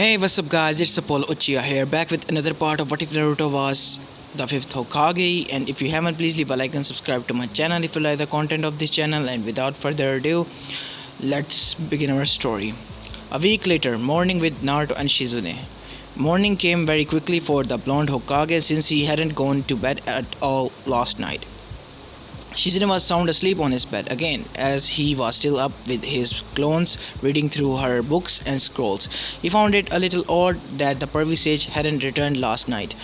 Hey, what's up guys, it's Apollo Uchiha here, back with another part of What If Naruto Was the 5th Hokage. And if you haven't, please leave a like and subscribe to my channel if you like the content of this channel. And without further ado, let's begin our story. A week later, morning with Naruto and Shizune. Morning came very quickly for the blonde Hokage since he hadn't gone to bed at all last night. Shizune was sound asleep on his bed again, as he was still up with his clones, reading through her books and scrolls. He found it a little odd that the pervy sage hadn't returned last night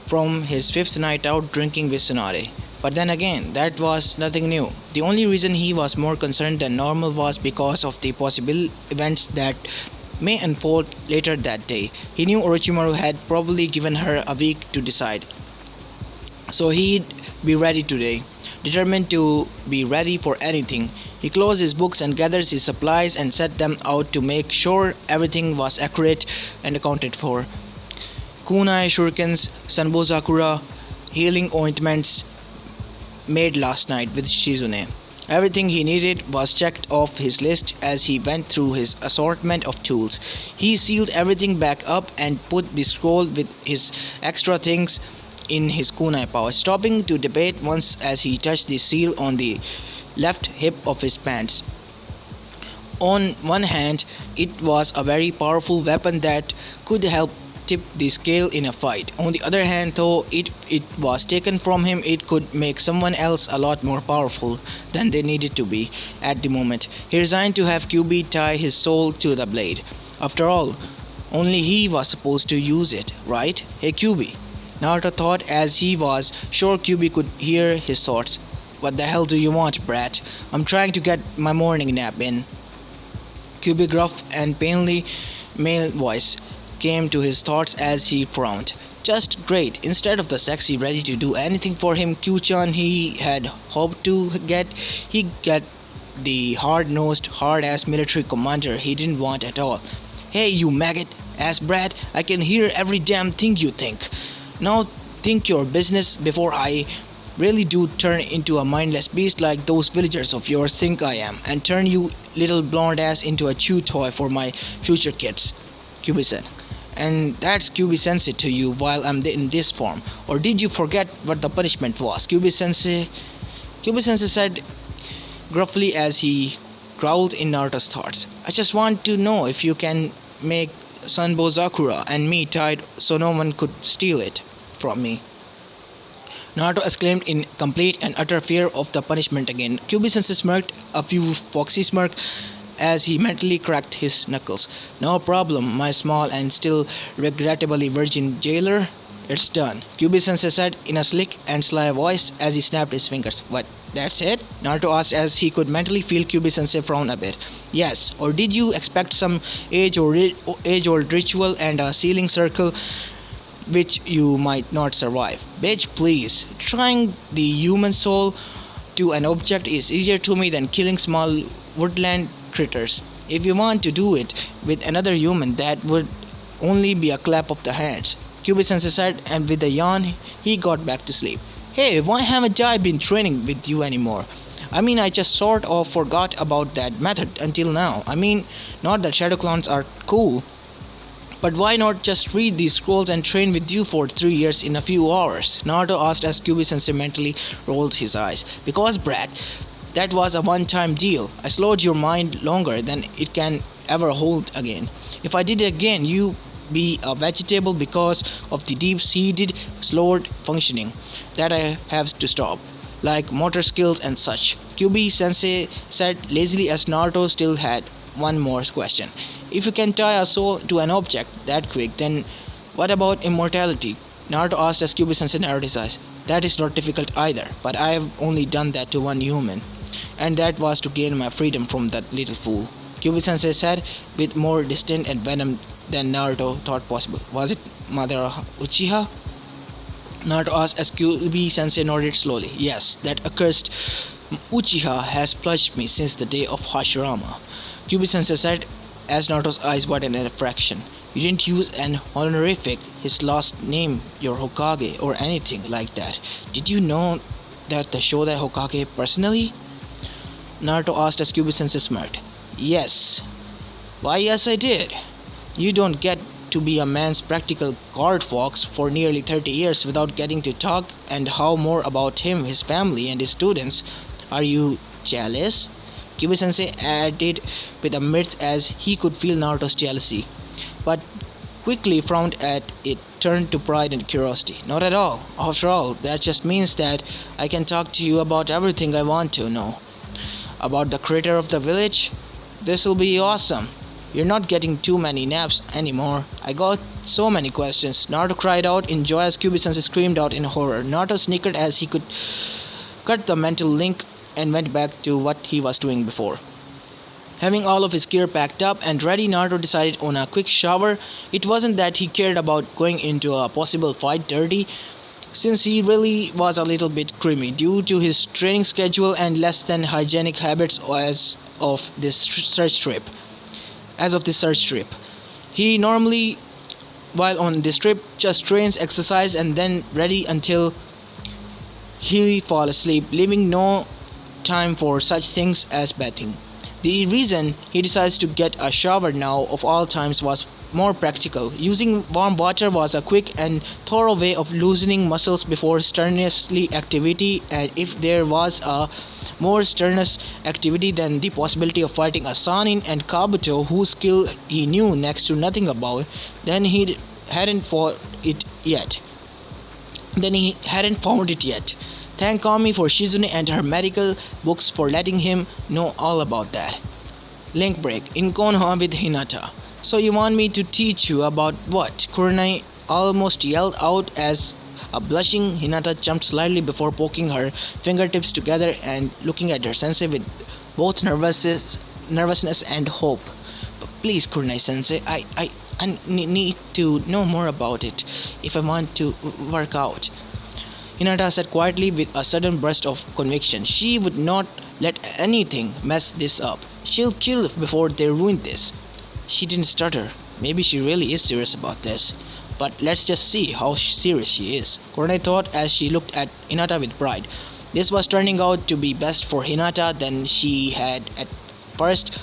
from his 5th night out drinking with Tsunade. But then again, that was nothing new. The only reason he was more concerned than normal was because of the possible events that may unfold later that day. He knew Orochimaru had probably given her a week to decide, so he'd be ready today, determined to be ready for anything. He closed his books and gathered his supplies and set them out to make sure everything was accurate and accounted for. Kunai shurikens, sanbozakura, healing ointments made last night with Shizune. Everything he needed was checked off his list as he went through his assortment of tools. He sealed everything back up and put the scroll with his extra things in his kunai pouch, stopping to debate once as he touched the seal on the left hip of his pants. On one hand, it was a very powerful weapon that could help tip the scale in a fight. On the other hand, though, if it was taken from him, it could make someone else a lot more powerful than they needed to be at the moment. He resigned to have QB tie his soul to the blade. After all, only he was supposed to use it, right? Hey QB, Naruto thought as he was sure QB could hear his thoughts. What the hell do you want, brat? I'm trying to get my morning nap in. QB gruff and painfully male voice came to his thoughts as he frowned. Just great. Instead of the sexy ready to do anything for him Q-chan he had hoped to get, he got the hard-nosed, hard-ass military commander he didn't want at all. Hey you maggot ass brat, I can hear every damn thing you think. Now think your business before I really do turn into a mindless beast like those villagers of yours think I am, and turn you little blonde ass into a chew toy for my future kids, QB said. And that's QB sensei to you while I'm in this form, or did you forget what the punishment was? QB sensei said gruffly as he growled in Naruto's thoughts. I just want to know if you can make Sanbozakura and me tied so no one could steal it from me. Naruto exclaimed in complete and utter fear of the punishment again. QB sensei smirked a few foxy smirk as he mentally cracked his knuckles. No problem, my small and still regrettably virgin jailer. It's done, QB sensei said in a slick and sly voice as he snapped his fingers. What, that's it? Naruto asked as he could mentally feel QB sensei frown a bit. Yes, or did you expect some age-old ritual and a sealing circle which you might not survive? Bitch, please. Trying the human soul to an object is easier to me than killing small woodland critters. If you want to do it with another human, that would only be a clap of the hands, QB sensei said, and with a yawn he got back to sleep. Hey, why haven't I been training with you anymore? I mean, I just sort of forgot about that method until now. I mean, not that shadow clones are cool, but why not just read these scrolls and train with you for 3 years in a few hours? Naruto asked as QB sensei mentally rolled his eyes. Because brat, that was a one-time deal. I slowed your mind longer than it can ever hold again. If I did it again, you be a vegetable because of the deep-seated slowed functioning that I have to stop, like motor skills and such, QB sensei said lazily as Naruto still had one more question. If you can tie a soul to an object that quick, then what about immortality? Naruto asked as QB sensei narrowed his eyes. That is not difficult either, but I have only done that to one human, and that was to gain my freedom from that little fool, QB sensei said with more disdain and venom than Naruto thought possible. Was it Mother Uchiha? Naruto asked as QB sensei nodded slowly. Yes, that accursed Uchiha has plagued me since the day of Hashirama, QB sensei said as Naruto's eyes widened in a fraction. You didn't use an honorific, his last name, your Hokage, or anything like that. Did you know that the Shodai Hokage personally? Naruto asked as QB sensei smirked. Yes. Why yes I did. You don't get to be a man's practical guard fox for nearly 30 years without getting to talk and how more about him, his family, and his students. Are you jealous? Kyubi-sensei added with a mirth as he could feel Naruto's jealousy, but quickly frowned at it, turned to pride and curiosity. Not at all. After all, that just means that I can talk to you about everything I want to know. About the creator of the village? This'll be awesome. You're not getting too many naps anymore. I got so many questions. Naruto cried out in joy as Kyubi-sensei screamed out in horror. Naruto snickered as he could cut the mental link and went back to what he was doing before. Having all of his gear packed up and ready, Naruto decided on a quick shower. It wasn't that he cared about going into a possible fight dirty, since he really was a little bit creamy due to his training schedule and less than hygienic habits as of this search trip. He normally, while on this trip, just trains, exercise, and then ready until he fall asleep, leaving no time for such things as bathing. The reason he decides to get a shower now of all times was more practical. Using warm water was a quick and thorough way of loosening muscles before strenuous activity, and if there was a more strenuous activity than the possibility of fighting a Sanin and Kabuto whose skill he knew next to nothing about, then he hadn't found it yet. Thank Kami for Shizune and her medical books for letting him know all about that. Link break in Konoha with Hinata. So you want me to teach you about what? Kurenai almost yelled out as a blushing Hinata jumped slightly before poking her fingertips together and looking at her sensei with both nervousness and hope. But please, Kurenai sensei, I need to know more about it if I want to work out. Hinata said quietly with a sudden burst of conviction. She would not let anything mess this up. She'll kill before they ruin this. She didn't stutter. Maybe she really is serious about this. But let's just see how serious she is, Kurenai thought as she looked at Hinata with pride. This was turning out to be best for Hinata than she had at first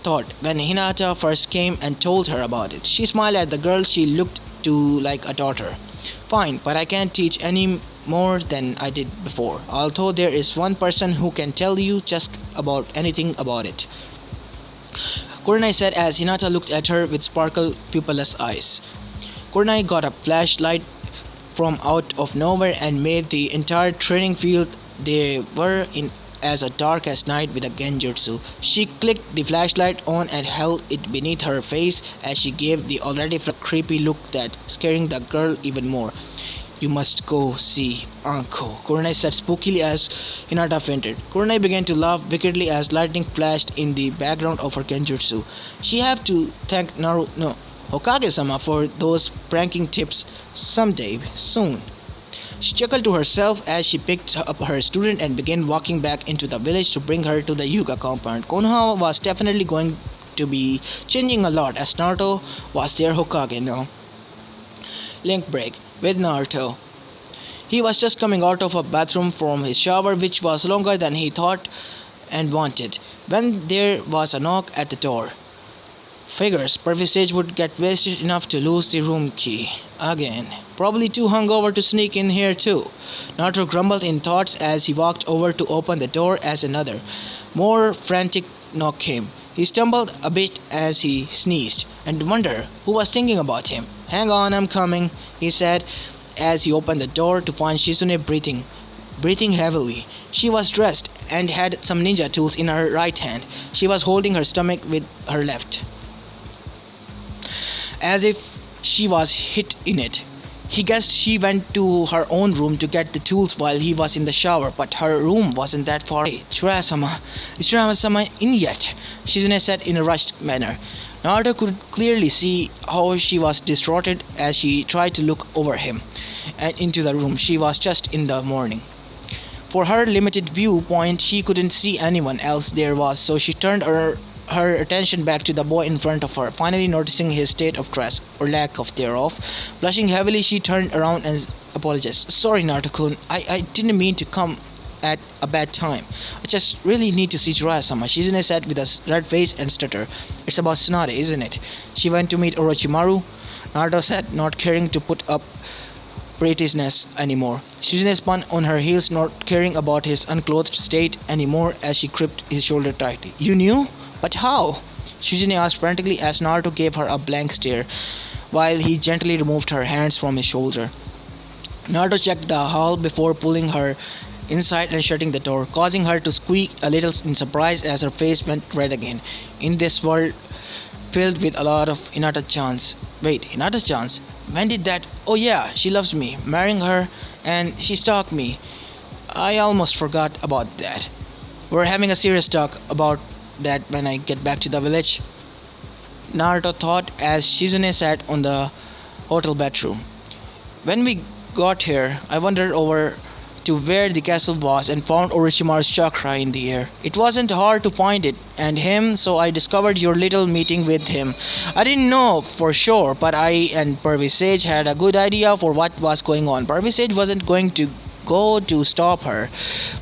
thought when Hinata first came and told her about it. She smiled at the girl she looked to like a daughter. Fine, but I can't teach any more than I did before, although there is one person who can tell you just about anything about it, Kurenai said as Hinata looked at her with sparkle pupilless eyes. Kurenai got a flashlight from out of nowhere and made the entire training field they were in as dark as night with a genjutsu. She clicked the flashlight on and held it beneath her face as she gave the already creepy look that scaring the girl even more. You must go see Anko, Kurenai said spookily as Hinata fainted. Kurenai began to laugh wickedly as lightning flashed in the background of her genjutsu. She have to thank Hokage-sama for those pranking tips someday soon. She chuckled to herself as she picked up her student and began walking back into the village to bring her to the Hyuga compound. Konoha was definitely going to be changing a lot as Naruto was their Hokage now. Link break with Naruto. He was just coming out of a bathroom from his shower, which was longer than he thought and wanted, when there was a knock at the door. Figures Perfect Sage would get wasted enough to lose the room key again. Probably too hungover to sneak in here too. Naruto grumbled in thoughts as he walked over to open the door as another, more frantic knock came. He stumbled a bit as he sneezed and wondered who was thinking about him. Hang on, I'm coming, he said as he opened the door to find Shizune breathing heavily. She was dressed and had some ninja tools in her right hand. She was holding her stomach with her left, as if she was hit in it. He guessed she went to her own room to get the tools while he was in the shower, but her room wasn't that far away. Jiraiya-sama in yet? Shizune said in a rushed manner. Naruto could clearly see how she was distraught as she tried to look over him and into the room. She was just in the morning. For her limited viewpoint, she couldn't see anyone else there was, so she turned her attention back to the boy in front of her, finally noticing his state of dress, or lack of thereof. Blushing heavily, she turned around and apologized. Sorry, Naruto-kun, I didn't mean to come at a bad time. I just really need to see Jiraiya-sama, Shizune said with a red face and stutter. It's about Tsunade, isn't it? She went to meet Orochimaru, Naruto said, not caring to put up prettiness anymore. Shizune spun on her heels, not caring about his unclothed state anymore as she gripped his shoulder tightly. You knew? But how? Shizune asked frantically as Naruto gave her a blank stare, while he gently removed her hands from his shoulder. Naruto checked the hall before pulling her inside and shutting the door, causing her to squeak a little in surprise as her face went red again. In this world filled with a lot of Hinata chance. Wait, Hinata chance? When did that? Oh yeah, she loves me, marrying her, and she stalked me. I almost forgot about that. We're having a serious talk about that when I get back to the village, Naruto thought as Shizune sat on the hotel bedroom. When we got here, I wandered over to where the castle was and found Orochimaru's chakra in the air. It wasn't hard to find it and him, so I discovered your little meeting with him. I didn't know for sure, but I and Pervy Sage had a good idea for what was going on. Pervy Sage wasn't going to go to stop her,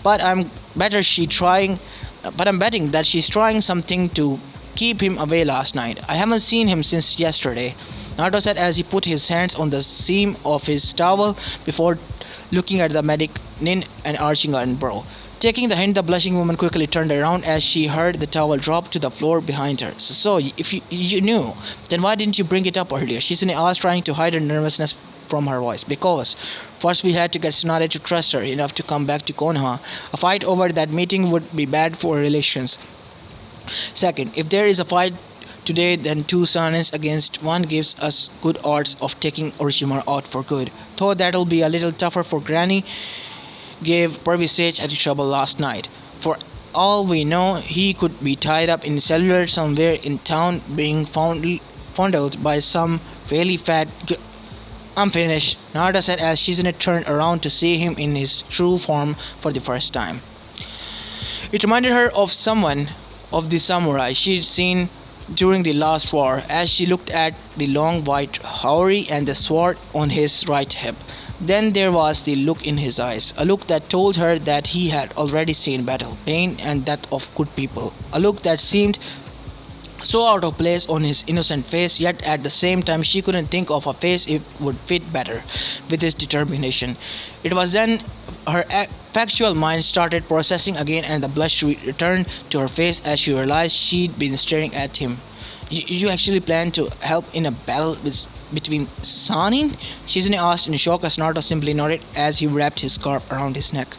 but I'm betting that she's trying something to keep him away last night. I haven't seen him since yesterday, Naruto said as he put his hands on the seam of his towel before looking at the medic Nin and arching an brow. Taking the hint, the blushing woman quickly turned around as she heard the towel drop to the floor behind her. So if you knew, then why didn't you bring it up earlier? Shizune asked, trying to hide her nervousness from her voice. Because first we had to get Tsunade to trust her enough to come back to Konoha. A fight over that meeting would be bad for relations. Second, if there is a fight today, then two Sanins against one gives us good odds of taking Orochimaru out for good. Though that'll be a little tougher for Granny gave Pervy Sage any trouble last night. For all we know, he could be tied up in cellular somewhere in town being fondled by some really fat I'm finished, Naruto said as Shizune turned around to see him in his true form for the first time. It reminded her of someone of the samurai she'd seen during the last war as she looked at the long white haori and the sword on his right hip. Then there was the look in his eyes, a look that told her that he had already seen battle, pain and death of good people, a look that seemed so out of place on his innocent face, yet at the same time she couldn't think of a face it would fit better with his determination. It was then her factual mind started processing again and the blush returned to her face as she realized she'd been staring at him. You actually plan to help in a battle between Sanin? Shizune asked in shock as Naruto simply nodded as he wrapped his scarf around his neck.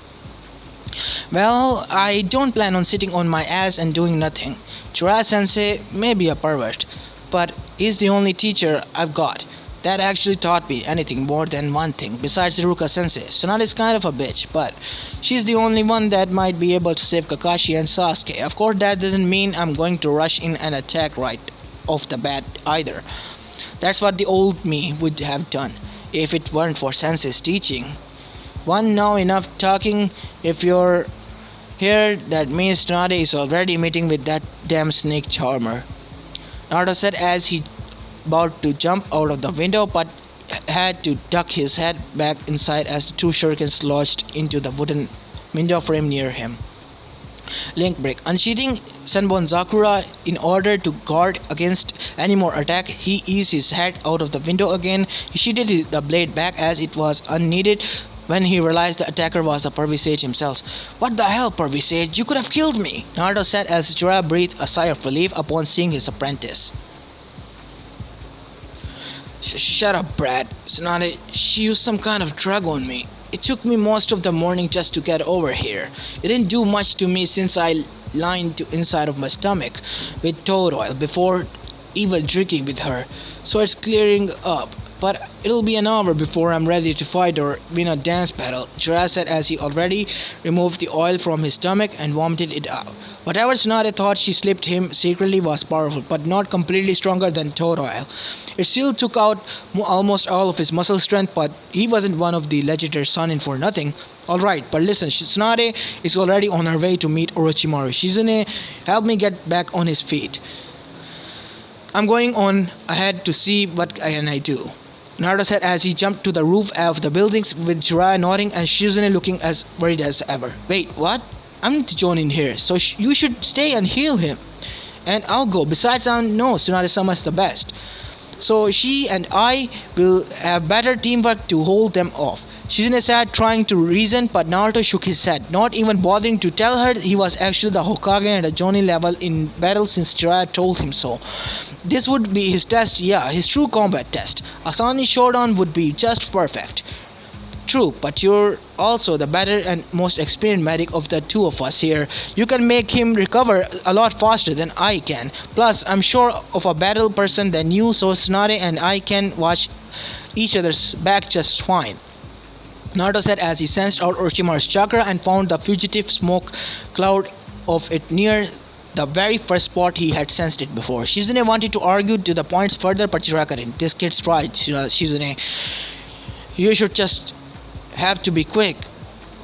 Well, I don't plan on sitting on my ass and doing nothing. Jiraiya-sensei may be a pervert, but he's the only teacher I've got that actually taught me anything more than one thing besides Iruka-sensei. Tsunade is kind of a bitch, but she's the only one that might be able to save Kakashi and Sasuke. Of course, that doesn't mean I'm going to rush in and attack right off the bat either. That's what the old me would have done if it weren't for Sensei's teaching. One now enough talking. If you're here, that means Tsunade is already meeting with that damn snake charmer, Naruto said as he about to jump out of the window but had to duck his head back inside as the two shurikens lodged into the wooden window frame near him. Link break. Unsheathing Senbon Zakura in order to guard against any more attack, he eased his head out of the window again. He sheathed the blade back as it was unneeded when he realized the attacker was the Pervy Sage himself. What the hell, Pervy Sage? You could have killed me, Naruto said as Jiraiya breathed a sigh of relief upon seeing his apprentice. Shut up, Brad. Tsunade, she used some kind of drug on me. It took me most of the morning just to get over here. It didn't do much to me since I lined the inside of my stomach with toad oil before even drinking with her, so it's clearing up. But it'll be an hour before I'm ready to fight or win a dance battle, Jiraiya said as he already removed the oil from his stomach and vomited it out. Whatever Tsunade thought she slipped him secretly was powerful, but not completely stronger than toad oil. It still took out almost all of his muscle strength, but he wasn't one of the legendary Sanin for nothing. Alright, but listen, Tsunade is already on her way to meet Orochimaru. Shizune, help me get back on his feet. I'm going on ahead to see what can I do. Naruto said as he jumped to the roof of the buildings with Jiraiya nodding and Shizune looking as worried as ever. Wait, what? I'm not joining here, so you should stay and heal him. And I'll go. Besides, I know Tsunade-sama is the best. So she and I will have better teamwork to hold them off. Shizune said, trying to reason, but Naruto shook his head, not even bothering to tell her he was actually the Hokage and a Jonin level in battle since Jiraiya told him so. This would be his test, yeah, his true combat test. Asani Shodan would be just perfect. True, but you're also the better and most experienced medic of the two of us here. You can make him recover a lot faster than I can. Plus, I'm sure of a better person than you, so Tsunade and I can watch each other's back just fine. Naruto said as he sensed out Orochimaru's chakra and found the fugitive smoke cloud of it near the very first spot he had sensed it before. Shizune wanted to argue to the points further, but Jiraiya couldn't. This kid's right, Shizune. You should just have to be quick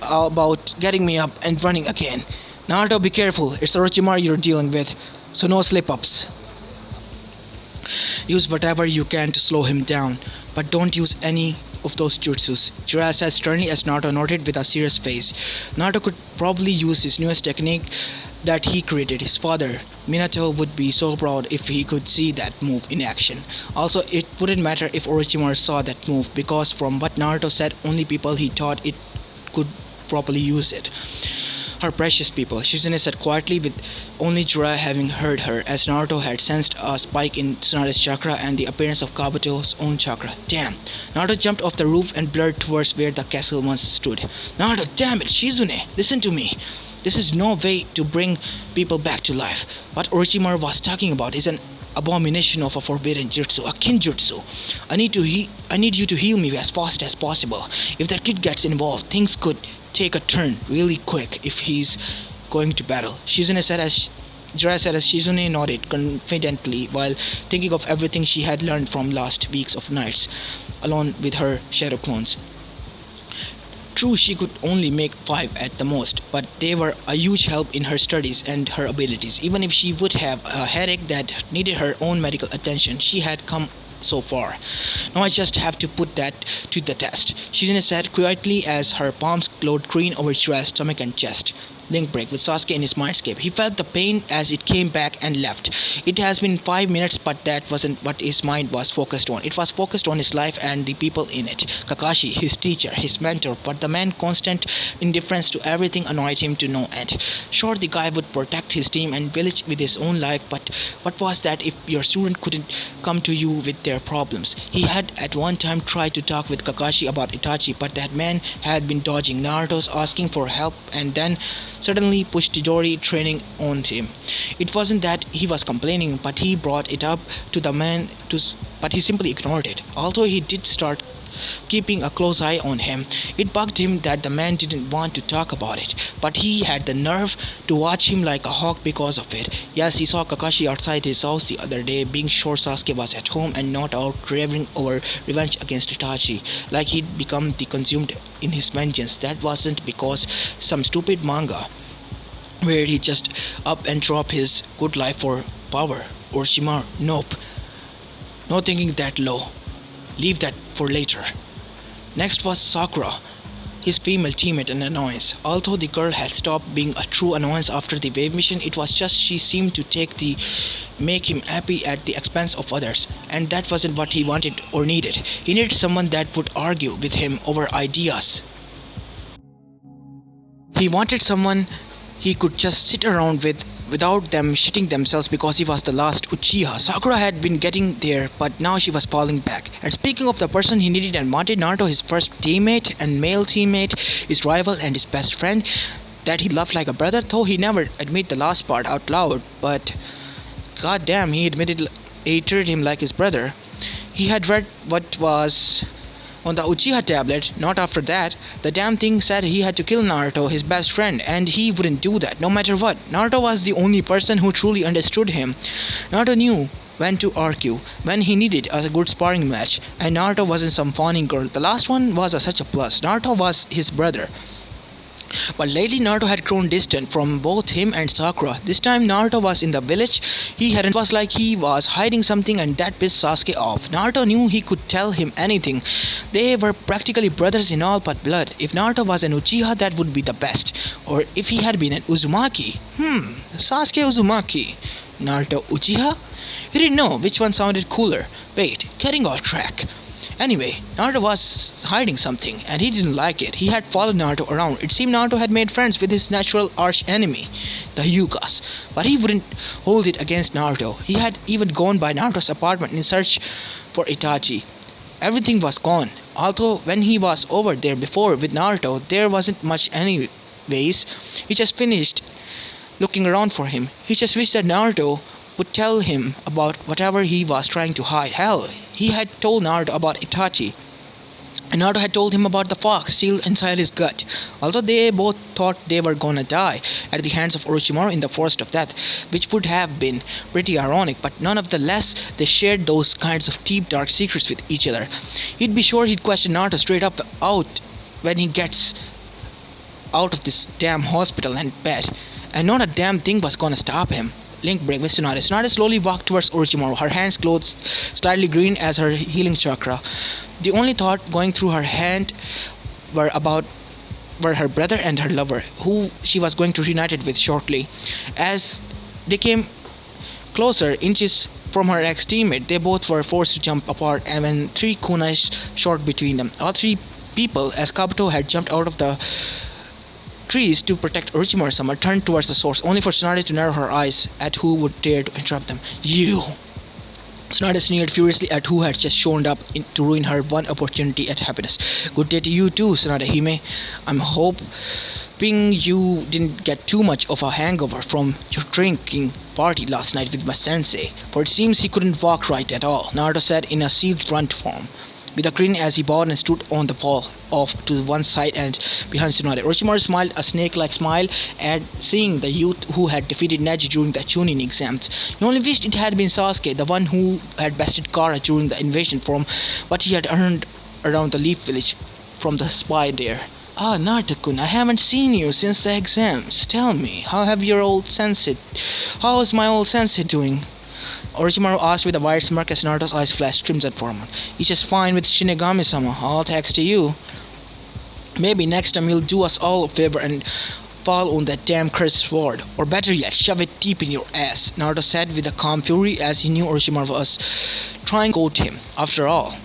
about getting me up and running again. Naruto, be careful. It's Orochimaru you're dealing with, so no slip-ups. Use whatever you can to slow him down, but don't use any of those jutsus, Jiraiya said sternly as Naruto nodded with a serious face. Naruto could probably use his newest technique that he created. His father, Minato, would be so proud if he could see that move in action. Also, it wouldn't matter if Orochimaru saw that move, because from what Naruto said, only people he taught it could properly use it. Her precious people, Shizune said quietly, with only Jiraiya having heard her, as Naruto had sensed a spike in Tsunade's chakra and the appearance of Kabuto's own chakra. Damn! Naruto jumped off the roof and blurred towards where the castle once stood. Naruto, damn it! Shizune, listen to me! This is no way to bring people back to life. What Orochimaru was talking about is an abomination of a forbidden jutsu, a kinjutsu. I need you to heal me as fast as possible. If that kid gets involved, things could take a turn really quick if he's going to battle. Jiraiya said as Shizune nodded confidently while thinking of everything she had learned from last weeks of nights alone with her shadow clones. True, she could only make 5 at the most, but they were a huge help in her studies and her abilities. Even if she would have a headache that needed her own medical attention, she had come so far. Now I just have to put that to the test, Shizune said quietly as her palms glowed green over Jiraiya's stomach and chest. Link break with Sasuke in his mindscape. He felt the pain as it came back and left. It has been 5 minutes, but that wasn't what his mind was focused on. It was focused on his life and the people in it. Kakashi, his teacher, his mentor, but the man's constant indifference to everything annoyed him to no end. Sure, the guy would protect his team and village with his own life, but what was that if your student couldn't come to you with their problems? He had at one time tried to talk with Kakashi about Itachi, but that man had been dodging Naruto's asking for help and then suddenly pushed Chidori training on him. It wasn't that he was complaining, but he brought it up to the man but he simply ignored it. Although he did start keeping a close eye on him, it bugged him that the man didn't want to talk about it, but he had the nerve to watch him like a hawk because of it. Yes, he saw Kakashi outside his house the other day, being sure Sasuke was at home and not out raving over revenge against Itachi, like he'd become the consumed in his vengeance. That wasn't because some stupid manga where he just up and drop his good life for power. Orochimaru, nope. No thinking that low. Leave that for later. Next was Sakura, his female teammate, an annoyance. Although the girl had stopped being a true annoyance after the wave mission, it was just she seemed to make him happy at the expense of others, and that wasn't what he wanted or needed. He needed someone that would argue with him over ideas. He wanted someone he could just sit around with without them shitting themselves because he was the last Uchiha. Sakura had been getting there, but now she was falling back. And speaking of the person he needed and wanted, Naruto, his first teammate and male teammate, his rival and his best friend that he loved like a brother, though he never admitted the last part out loud, but goddamn, he admitted he treated him like his brother. He had read what was on the Uchiha tablet. Not after that. The damn thing said he had to kill Naruto, his best friend, and he wouldn't do that, no matter what. Naruto was the only person who truly understood him. Naruto knew when to argue, when he needed a good sparring match, and Naruto wasn't some fawning girl. The last one was such a plus. Naruto was his brother. But lately Naruto had grown distant from both him and Sakura. This time Naruto was in the village. He hadn't was like he was hiding something, and that pissed Sasuke off. Naruto knew he could tell him anything. They were practically brothers in all but blood. If Naruto was an Uchiha, that would be the best. Or if he had been an Uzumaki. Sasuke Uzumaki. Naruto Uchiha? He didn't know which one sounded cooler. Wait, getting off track. Anyway, Naruto was hiding something, and he didn't like it. He had followed Naruto around. It seemed Naruto had made friends with his natural arch enemy, the Hyugas, but he wouldn't hold it against Naruto. He had even gone by Naruto's apartment in search for Itachi. Everything was gone. Although when he was over there before with Naruto, there wasn't much anyways. He just finished looking around for him. He just wished that Naruto would tell him about whatever he was trying to hide. Hell, he had told Naruto about Itachi, and Naruto had told him about the fox still inside his gut. Although they both thought they were gonna die at the hands of Orochimaru in the Forest of Death, which would have been pretty ironic, but none of the less they shared those kinds of deep dark secrets with each other. He'd be sure he'd question Naruto straight up out when he gets out of this damn hospital and bed, and not a damn thing was gonna stop him. Link break with Tsunade. Tsunade slowly walked towards Orochimaru, her hands closed, slightly green as her healing chakra. The only thought going through her head were her brother and her lover, who she was going to reunite with shortly. As they came closer, inches from her ex-teammate, they both were forced to jump apart, and when 3 kunais short between them. All 3 people, as Kabuto had jumped out of the trees to protect Orochimaru-sama, turned towards the source, only for Tsunade to narrow her eyes at who would dare to interrupt them. You! Tsunade sneered furiously at who had just shown up to ruin her one opportunity at happiness. Good day to you too, Tsunade Hime. I'm hoping you didn't get too much of a hangover from your drinking party last night with my sensei, for it seems he couldn't walk right at all, Naruto said in a sealed grunt form, with a grin as he bowed and stood on the wall off to one side and behind Tsunade. Orochimaru smiled a snake-like smile at seeing the youth who had defeated Neji during the Chunin exams. He only wished it had been Sasuke, the one who had bested Gaara during the invasion from what he had earned around the Leaf Village from the spy there. Ah, Naruto-kun, I haven't seen you since the exams. Tell me, how's my old sensei doing? Orochimaru asked with a wide smirk as Naruto's eyes flashed crimson for a moment. He's just fine with Shinigami-sama, all thanks to you. Maybe next time you'll do us all a favor and fall on that damn cursed sword. Or better yet, shove it deep in your ass, Naruto said with a calm fury as he knew Orochimaru was trying to quote him. After all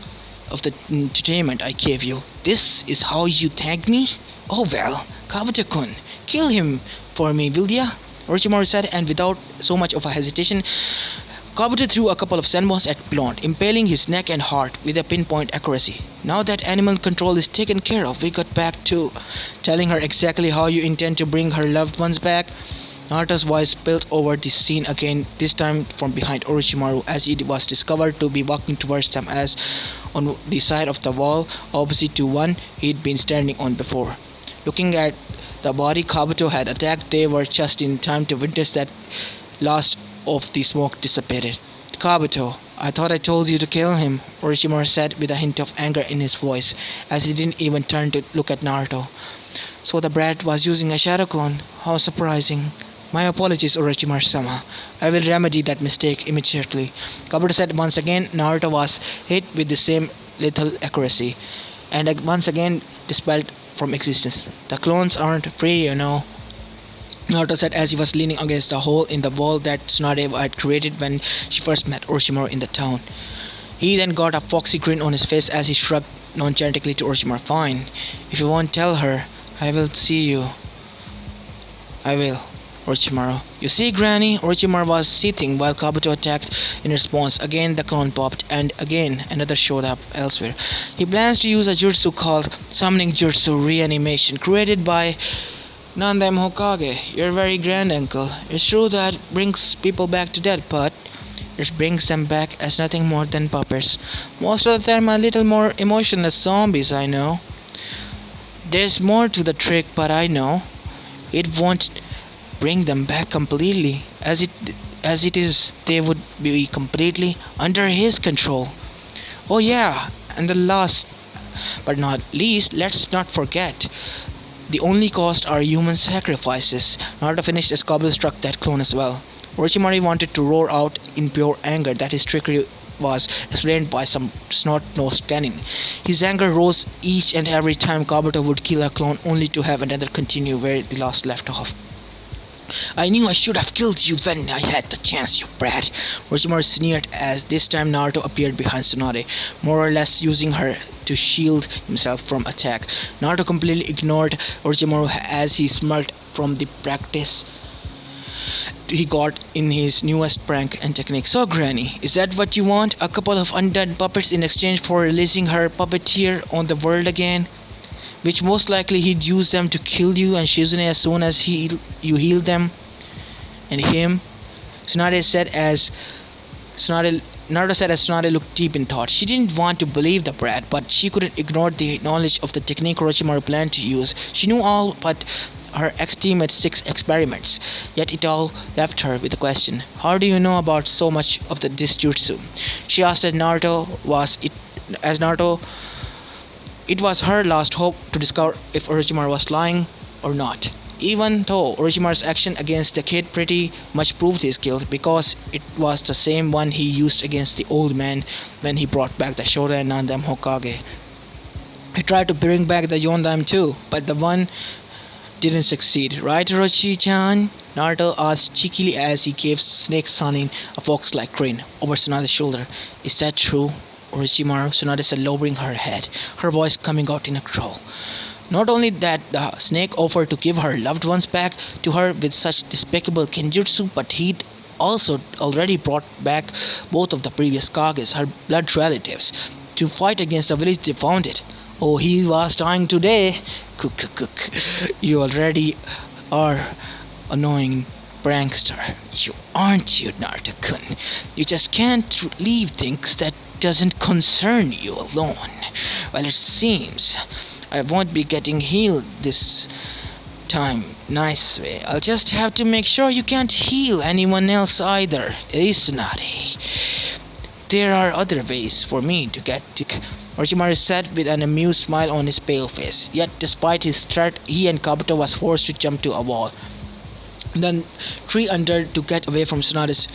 of the entertainment I gave you, this is how you thank me? Oh well, Kabuto-kun, kill him for me, will ya? Orochimaru said, and without so much of a hesitation, Kabuto threw a couple of senbons at Blonde, impaling his neck and heart with a pinpoint accuracy. Now that animal control is taken care of, we got back to telling her exactly how you intend to bring her loved ones back. Naruto's voice spilled over the scene again, this time from behind Orochimaru, as he was discovered to be walking towards them as on the side of the wall opposite to one he'd been standing on before. Looking at the body Kabuto had attacked, they were just in time to witness that last of the smoke dissipated. Kabuto, I thought I told you to kill him, Orochimaru said with a hint of anger in his voice, as he didn't even turn to look at Naruto. So the brat was using a shadow clone. How surprising. My apologies, Orochimaru-sama. I will remedy that mistake immediately. Kabuto said once again. Naruto was hit with the same lethal accuracy, and once again dispelled from existence. The clones aren't free, you know, Naruto said as he was leaning against a hole in the wall that Tsunade had created when she first met Orochimaru in the town. He then got a foxy grin on his face as he shrugged nonchalantly to Orochimaru. Fine, if you won't tell her, I will see you. I will, Orochimaru. You see, Granny, Orochimaru was seething while Kabuto attacked in response. Again the clone popped, and again another showed up elsewhere. He plans to use a jutsu called Summoning Jutsu Reanimation, created by Nandam Hokage, your very grand uncle. It's true that brings people back to death, but it brings them back as nothing more than puppets. Most of the time a little more emotionless zombies, I know. There's more to the trick, but I know it won't bring them back completely. As it is, they would be completely under his control. Oh yeah, and the last but not least, let's not forget The only cost are human sacrifices. Naruto finished as Kabul struck that clone as well. Orochimaru wanted to roar out in pure anger that his trickery was explained by some snot-nosed cannon. His anger rose each and every time Kabuto would kill a clone only to have another continue where the last left off. I knew I should have killed you when I had the chance, you brat. Orochimaru sneered as this time Naruto appeared behind Tsunade, more or less using her to shield himself from attack. Naruto completely ignored Orochimaru as he smirked from the practice he got in his newest prank and technique. So Granny, is that what you want? A couple of undead puppets in exchange for releasing her puppeteer on the world again? Which most likely he'd use them to kill you and Shizune as soon as you heal them and him. Naruto said as Tsunade looked deep in thought. She didn't want to believe the brat, but she couldn't ignore the knowledge of the technique Orochimaru planned to use. She knew all but her ex-teammate's 6 experiments, yet it all left her with a question. How do you know about so much of this jutsu? She asked as Naruto. It was her last hope to discover if Orochimaru was lying or not. Even though Orochimaru's action against the kid pretty much proved his guilt because it was the same one he used against the old man when he brought back the Shodan and Nandam Hokage. He tried to bring back the Yondaime too, but the one didn't succeed. Right, Orochi-chan? Naruto asked cheekily as he gave Snake Sanin a fox-like grin over Tsunade's shoulder. Is that true, Orochimaru? Tsunade said, lowering her head, her voice coming out in a growl. Not only that the snake offered to give her loved ones back to her with such despicable kenjutsu, but he'd also already brought back both of the previous Kages, her blood relatives, to fight against the village they founded. Oh, he was dying today. Cook. You already are annoying prankster. You aren't you, Naruto-kun? You just can't leave things that doesn't concern you alone. Well, it seems I won't be getting healed this time nice way. I'll just have to make sure you can't heal anyone else either. Tsunade. There are other ways for me to get to... Orochimaru said with an amused smile on his pale face. Yet despite his threat, he and Kabuto was forced to jump to a wall, then tree under to get away from Tsunade's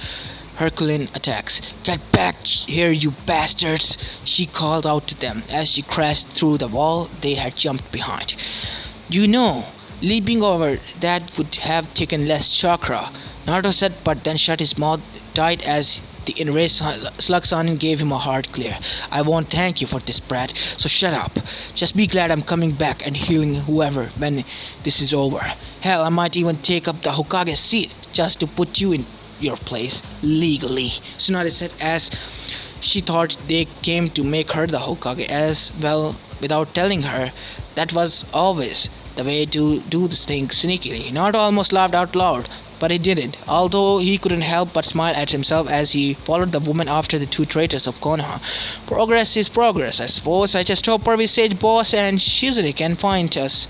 Herculean attacks. Get back here, you bastards! She called out to them as she crashed through the wall they had jumped behind. You know, leaping over that would have taken less chakra, Naruto said, but then shut his mouth tight as the enraged Slug Sanin gave him a hard glare. I won't thank you for this, brat, so shut up. Just be glad I'm coming back and healing whoever when this is over. Hell, I might even take up the Hokage seat just to put you in your place legally, Tsunade said as she thought they came to make her the Hokage as well without telling her. That was always the way to do this thing sneakily. Naruto almost laughed out loud, but he didn't, although he couldn't help but smile at himself as he followed the woman after the 2 traitors of Konoha. Progress is progress, I suppose. I just hope our Sage Boss and Shizune can find us,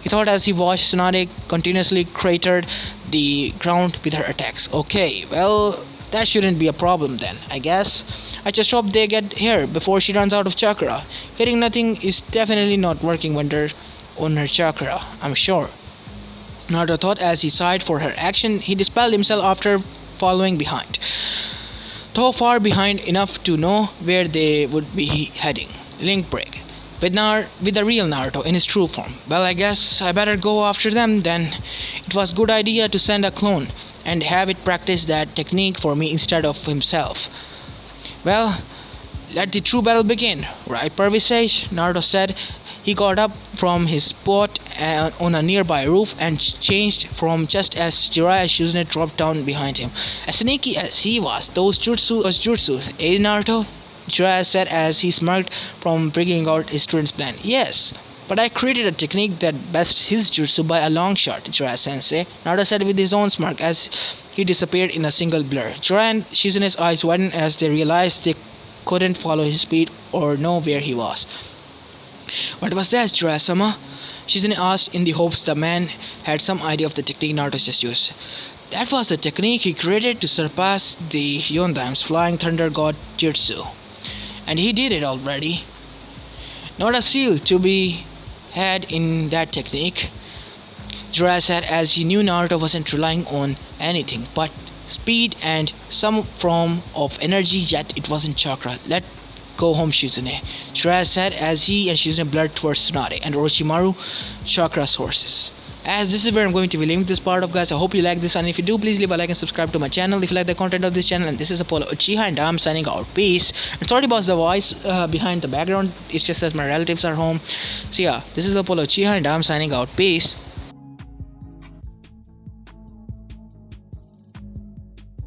he thought as he watched Tsunade continuously cratered the ground with her attacks. Okay, well, that shouldn't be a problem then, I guess. I just hope they get here before she runs out of chakra. Hitting nothing is definitely not working wonder on her chakra, I'm sure, Naruto thought as he sighed for her action. He dispelled himself after following behind, though far behind enough to know where they would be heading. Link break. With the real Naruto in his true form. Well, I guess I better go after them then. It was a good idea to send a clone and have it practice that technique for me instead of himself. Well, let the true battle begin, right, Pervisage? Naruto said. He got up from his spot on a nearby roof and changed from just as Jiraiya and Shizune dropped down behind him. As sneaky as he was, those jutsu, eh, Naruto? Jiraiya said as he smirked from bringing out his student's plan. Yes, but I created a technique that bests his jutsu by a long shot, Jiraiya-sensei, Naruto said with his own smirk as he disappeared in a single blur. Jiraiya and Shizune's eyes widened as they realized they couldn't follow his speed or know where he was. What was that, Jiraiya-sama? Shizune asked in the hopes the man had some idea of the technique Naruto just used. That was the technique he created to surpass the Yondaime's flying thunder god jutsu. And he did it already. Not a seal to be had in that technique. Jiraiya said as he knew Naruto wasn't relying on anything but speed and some form of energy, yet it wasn't chakra. Let go home, Shizune. Jiraiya said as he and Shizune blurred towards Tsunade and Orochimaru chakra sources. As this is where I'm going to be leaving this part of, guys. I hope you like this, and if you do, please leave a like and subscribe to my channel if you like the content of this channel. And this is Apollo Uchiha, and I'm signing out. Peace. And sorry about the voice behind the background. It's just that my relatives are home. So yeah, this is Apollo Uchiha, and I'm signing out. Peace.